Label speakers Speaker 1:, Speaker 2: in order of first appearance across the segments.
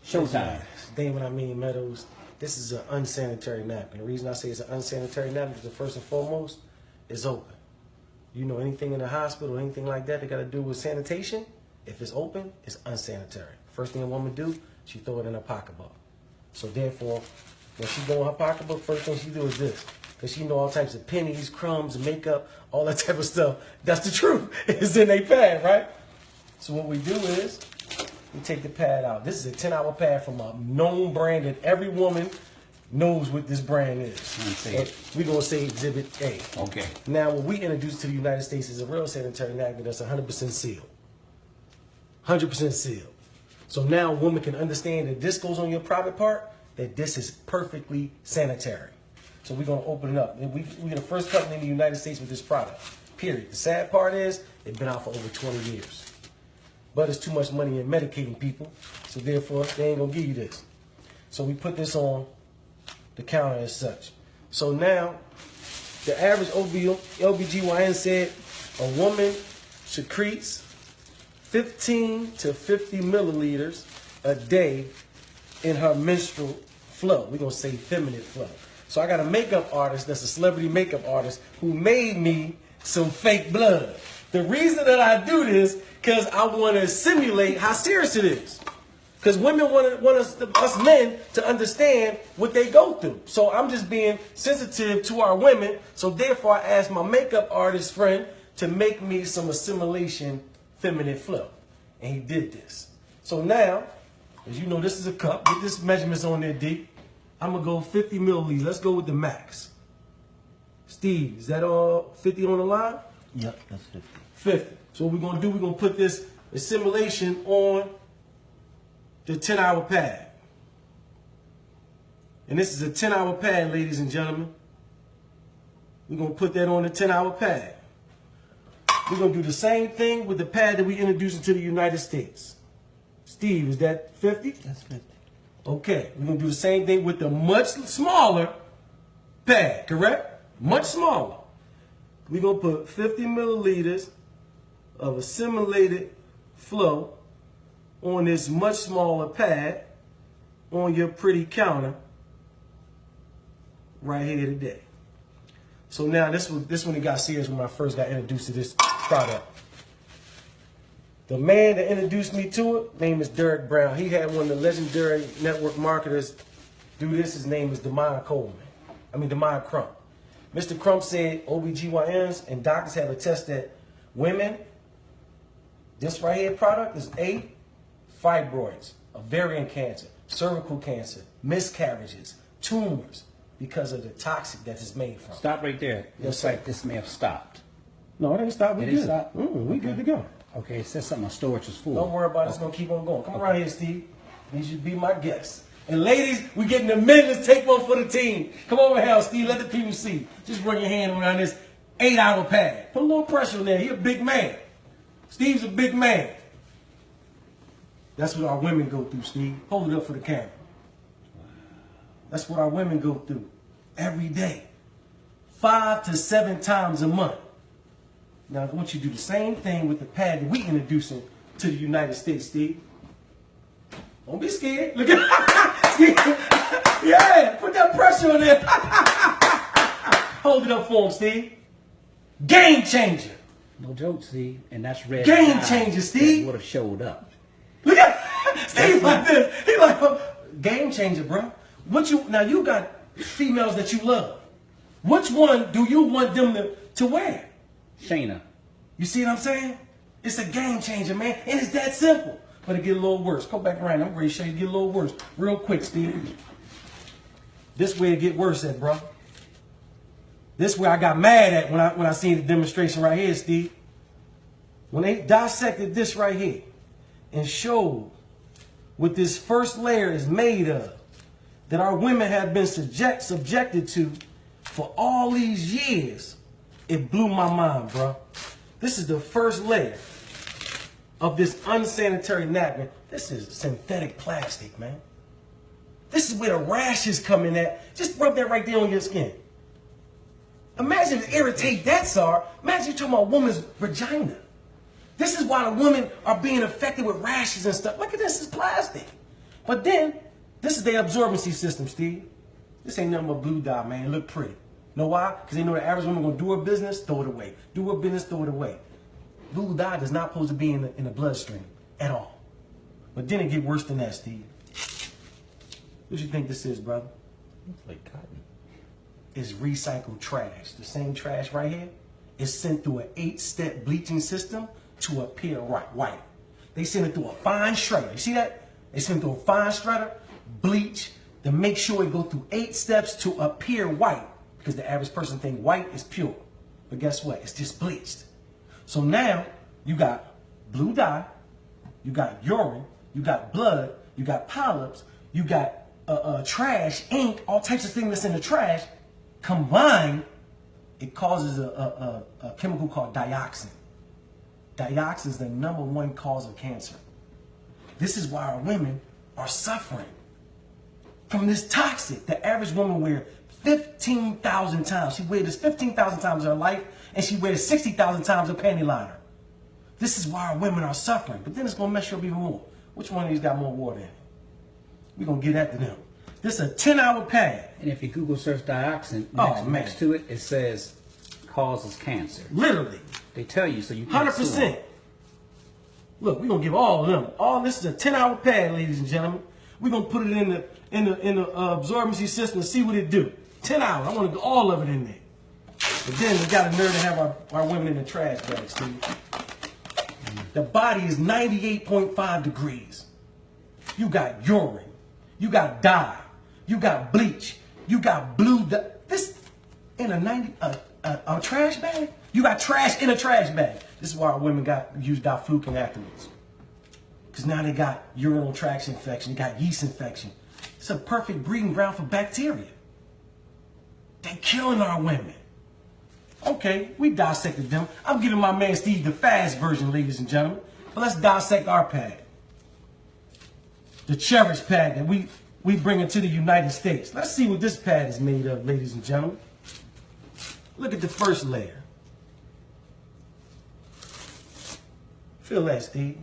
Speaker 1: Showtime.
Speaker 2: Today when I mean Meadows, this is an unsanitary napkin. The reason I say it's an unsanitary napkin is first and foremost, it's open. You know, anything in the hospital, anything like that got to do with sanitation, if it's open, it's unsanitary. First thing a woman do, she throw it in her pocketbook. So therefore, when she go in her pocketbook, first thing she do is this. Because she know all types of pennies, crumbs, makeup, all that type of stuff. That's the truth. It's in a pad, right? So what we do is, we take the pad out. This is a 10-hour pad from a known brand that every woman knows what this brand is. We're going to say Exhibit A.
Speaker 1: Okay. Now,
Speaker 2: what we introduced to the United States is a real sanitary napkin that's 100% sealed. 100% sealed. So now a woman can understand that this goes on your private part, that this is perfectly sanitary. So we're going to open it up. We're the first company in the United States with this product, period. The sad part is, it's been out for over 20 years. But it's too much money in medicating people, so therefore they ain't gonna give you this. So we put this on the counter as such. So now, the average OBGYN said a woman secretes 15 to 50 milliliters a day in her menstrual flow. We're gonna say feminine flow. So I got a makeup artist that's a celebrity makeup artist who made me some fake blood. The reason that I do this, because I want to simulate how serious it is. Because women want us men to understand what they go through. So I'm just being sensitive to our women. So therefore I asked my makeup artist friend to make me some assimilation feminine flow. And he did this. So now, as you know, this is a cup. Get this measurements on there, D. I'm going to go 50 milliliters. Let's go with the max. Steve, is that all 50 on the line?
Speaker 1: Yep, that's 50.
Speaker 2: 50. So what we're going to do, we're going to put this assimilation on the 10-hour pad. And this is a 10-hour pad, ladies and gentlemen. We're going to put that on the 10-hour pad. We're going to do the same thing with the pad that we introduced into the United States. Steve, is that 50?
Speaker 1: That's 50.
Speaker 2: Okay, we're going to do the same thing with the much smaller pad, correct? Much smaller. We're going to put 50 milliliters of assimilated flow on this much smaller pad on your pretty counter right here today. So now this one it got serious when I first got introduced to this product. The man that introduced me to it, name is Derek Brown. He had one of the legendary network marketers do this. His name is Demond Crump. Mr. Crump said OBGYNs and doctors have attested that women, this right here product is fibroids, ovarian cancer, cervical cancer, miscarriages, tumors, because of the toxic that it's made from.
Speaker 1: Stop right there.
Speaker 2: Yes,
Speaker 1: Looks like this may have stopped.
Speaker 2: No, it ain't stopped. We
Speaker 1: It
Speaker 2: good.
Speaker 1: ain't stopped?
Speaker 2: We good to go.
Speaker 1: Okay, it says something on storage is full.
Speaker 2: Don't worry about it. It's going to keep on going. Come around here, Steve. You should be my guest. And ladies, we getting the men. Let's take one for the team. Come over here, Steve. Let the people see. Just bring your hand around this 8-hour pad. Put a little pressure on there. He's a big man. Steve's a big man. That's what our women go through, Steve. Hold it up for the camera. That's what our women go through every day. 5 to 7 times a month. Now, I want you to do the same thing with the pad that we introducing to the United States, Steve. Don't be scared. Look at yeah, put that pressure on there. Hold it up for him, Steve. Game changer.
Speaker 1: No joke, Steve. And that's red.
Speaker 2: Game changer, Steve.
Speaker 1: Would have showed up.
Speaker 2: Look at Steve like this. He like, game changer, bro. Now you got females that you love. Which one do you want them to wear?
Speaker 1: Shayna.
Speaker 2: You see what I'm saying? It's a game changer, man. And it's that simple. But it get a little worse. Come back around. I'm ready to show you it get a little worse. Real quick, Steve. This way it get worse at, bro. This way I got mad at when I seen the demonstration right here, Steve. When they dissected this right here and showed what this first layer is made of, that our women have been subjected to for all these years, it blew my mind, bro. This is the first layer of this unsanitary napkin. This is synthetic plastic, man. This is where the rashes come in at. Just rub that right there on your skin. Imagine to irritate that, sir. Imagine you're talking about a woman's vagina. This is why the women are being affected with rashes and stuff. Look at this, it's plastic. But then, this is their absorbency system, Steve. This ain't nothing but blue dye, man. It look pretty. Know why? Because they know the average woman gonna do her business, throw it away. Do her business, throw it away. Blue dye does not supposed to be in the bloodstream at all. But then it get worse than that, Steve. What you think this is, brother?
Speaker 1: It's like cotton.
Speaker 2: It's recycled trash. The same trash right here is sent through an 8-step bleaching system to appear white. They send it through a fine shredder. You see that? They send it through a fine shredder, bleach, to make sure it go through 8 steps to appear white. Because the average person think white is pure. But guess what? It's just bleached. So now you got blue dye, you got urine, you got blood, you got polyps, you got trash, ink, all types of things that's in the trash. Combined, it causes a chemical called dioxin. Dioxin is the #1 cause of cancer. This is why our women are suffering from this toxic. The average woman wears 15,000 times. She wears this 15,000 times in her life, and she wears 60,000 times a panty liner. This is why our women are suffering. But then it's going to mess you up even more. Which one of these got more water in it? We're going to get that to them. This is a 10-hour pad.
Speaker 1: And if you Google search dioxin,
Speaker 2: Oh,
Speaker 1: next to it, it says causes cancer.
Speaker 2: Literally.
Speaker 1: They tell you so you can't sue
Speaker 2: 100%.
Speaker 1: them.
Speaker 2: Look, we're going to give all of them. All this is a 10-hour pad, ladies and gentlemen. We're going to put it in the absorbency system and see what it do. 10 hours. I want to get all of it in there. But then we got a nerve to have our women in the trash bags, too. The body is 98.5 degrees. You got urine. You got dye. You got bleach. You got blue dye. This in a trash bag? You got trash in a trash bag. This is why our women use diflucan afterwards. Because now they got urinary tract infection. They got yeast infection. It's a perfect breeding ground for bacteria. They're killing our women. Okay, we dissected them. I'm giving my man Steve the fast version, ladies and gentlemen. But let's dissect our pad. The cherished pad that we bring into the United States. Let's see what this pad is made of, ladies and gentlemen. Look at the first layer. Feel that, Steve.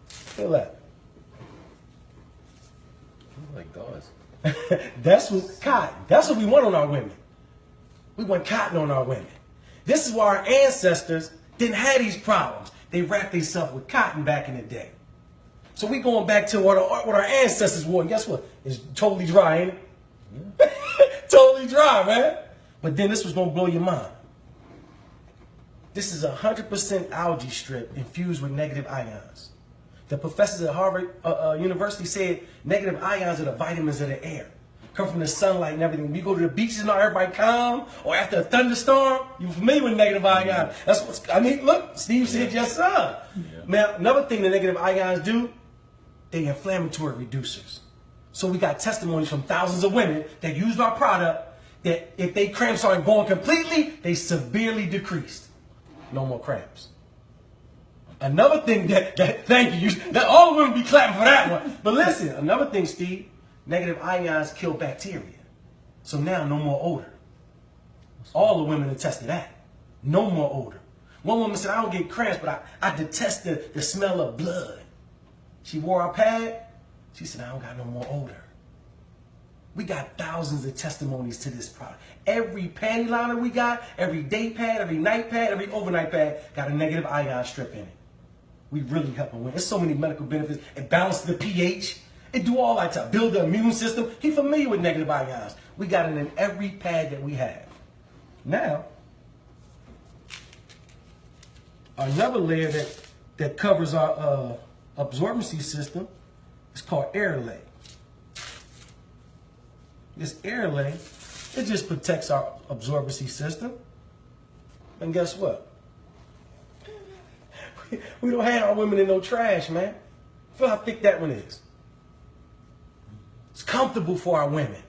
Speaker 2: Feel that.
Speaker 1: Like gauze.
Speaker 2: That's what cotton. That's what we want on our women. We want cotton on our women. This is why our ancestors didn't have these problems. They wrapped themselves with cotton back in the day. So we going back to what our ancestors wore. And guess what? It's totally dry, ain't it? Yeah. Totally dry, man. But then this was going to blow your mind. This is 100% algae strip infused with negative ions. The professors at Harvard University said negative ions are the vitamins of the air. Come from the sunlight and everything. When you go to the beaches and all, everybody calm, or after a thunderstorm, you're familiar with negative ions. That's what I mean. Look, Steve said yes, sir. Yeah. Now, another thing the negative ions do, they're inflammatory reducers. So we got testimonies from thousands of women that used our product that if they cramps aren't going completely, they severely decreased. No more cramps. Another thing thank you, that all women be clapping for that one. But listen, another thing, Steve, negative ions kill bacteria. So now no more odor. All the women attest to that. No more odor. One woman said, I don't get cramps, but I detest the smell of blood. She wore our pad. She said, I don't got no more odor. We got thousands of testimonies to this product. Every panty liner we got, every day pad, every night pad, every overnight pad got a negative ion strip in it. We really help them win. There's so many medical benefits. It balances the pH. It do all that to build the immune system. He's familiar with negative ions. We got it in every pad that we have. Now, another layer that covers our absorbency system is called air lay. This air lay, it just protects our absorbency system. And guess what? We don't have our women in no trash, man. Feel how thick that one is. It's comfortable for our women.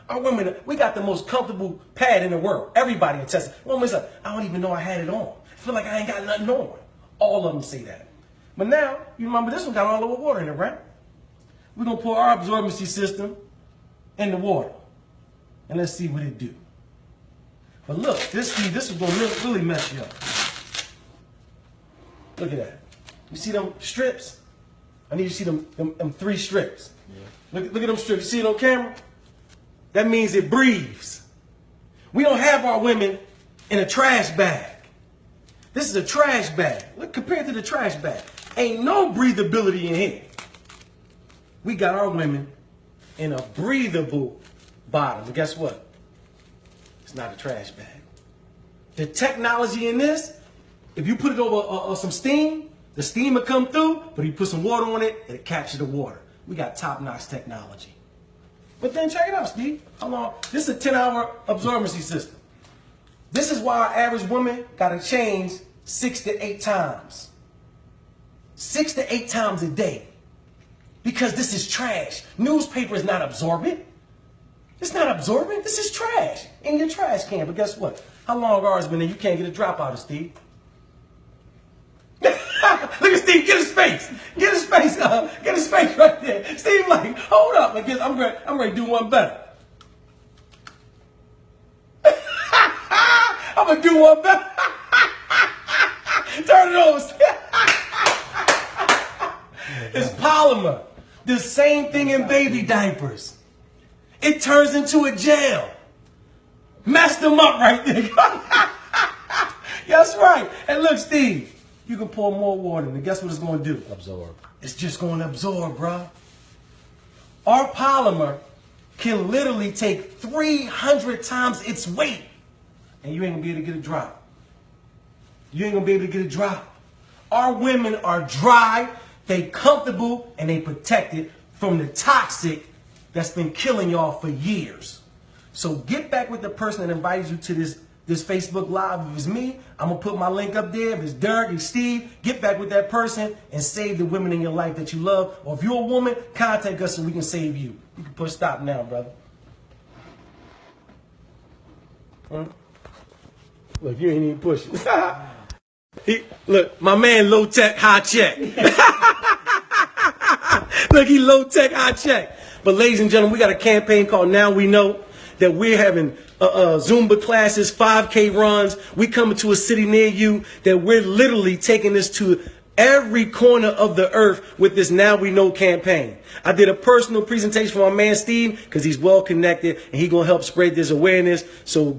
Speaker 2: Our women, we got the most comfortable pad in the world. Everybody attests. Women's like, I don't even know I had it on. I feel like I ain't got nothing on. All of them say that. But now, you remember this one got all the water in it, right? We're going to pour our absorbency system in the water. And let's see what it do. But look, this is going to really mess you up. Look at that. You see them strips? I need you to see them 3 strips. Yeah. Look at them strips. You see it on camera? That means it breathes. We don't have our women in a trash bag. This is a trash bag. Look, compared to the trash bag, ain't no breathability in here. We got our women in a breathable bottom. And guess what? It's not a trash bag. The technology in this, if you put it over some steam, the steam will come through, but you put some water on it, it'll capture the water. We got top-notch technology. But then check it out, Steve. How long? This is a 10-hour absorbency system. This is why our average woman got to change 6 to 8 times. 6 to 8 times a day. Because this is trash. Newspaper is not absorbent. It's not absorbent. This is trash in your trash can. But guess what? How long ours been there? You can't get a drop out of Steve. Look at Steve. Get his face. Get his face. Get his face right there. Steve, like, hold up. Like, I'm ready to do one better. I'm gonna do one better. Turn it over. It's polymer. The same thing in baby diapers. It turns into a gel. Messed them up right there. That's right. And look, Steve, you can pour more water in it. Guess what it's going to do?
Speaker 1: Absorb.
Speaker 2: It's just going to absorb, bro. Our polymer can literally take 300 times its weight. And you ain't going to be able to get a drop. You ain't going to be able to get a drop. Our women are dry, they comfortable, and they protected from the toxic that's been killing y'all for years. So get back with the person that invited you to this Facebook Live. If it's me, I'm going to put my link up there. If it's Derek and Steve, get back with that person and save the women in your life that you love. Or if you're a woman, contact us so we can save you. You can push stop now, brother. Look, you ain't even pushing. Look, my man low tech, high check. Look, he low tech, high check. But ladies and gentlemen, we got a campaign called Now We Know, that we're having Zumba classes, 5K runs. We coming to a city near you, that we're literally taking this to every corner of the earth with this Now We Know campaign. I did a personal presentation for my man Steve because he's well connected and he's going to help spread this awareness. So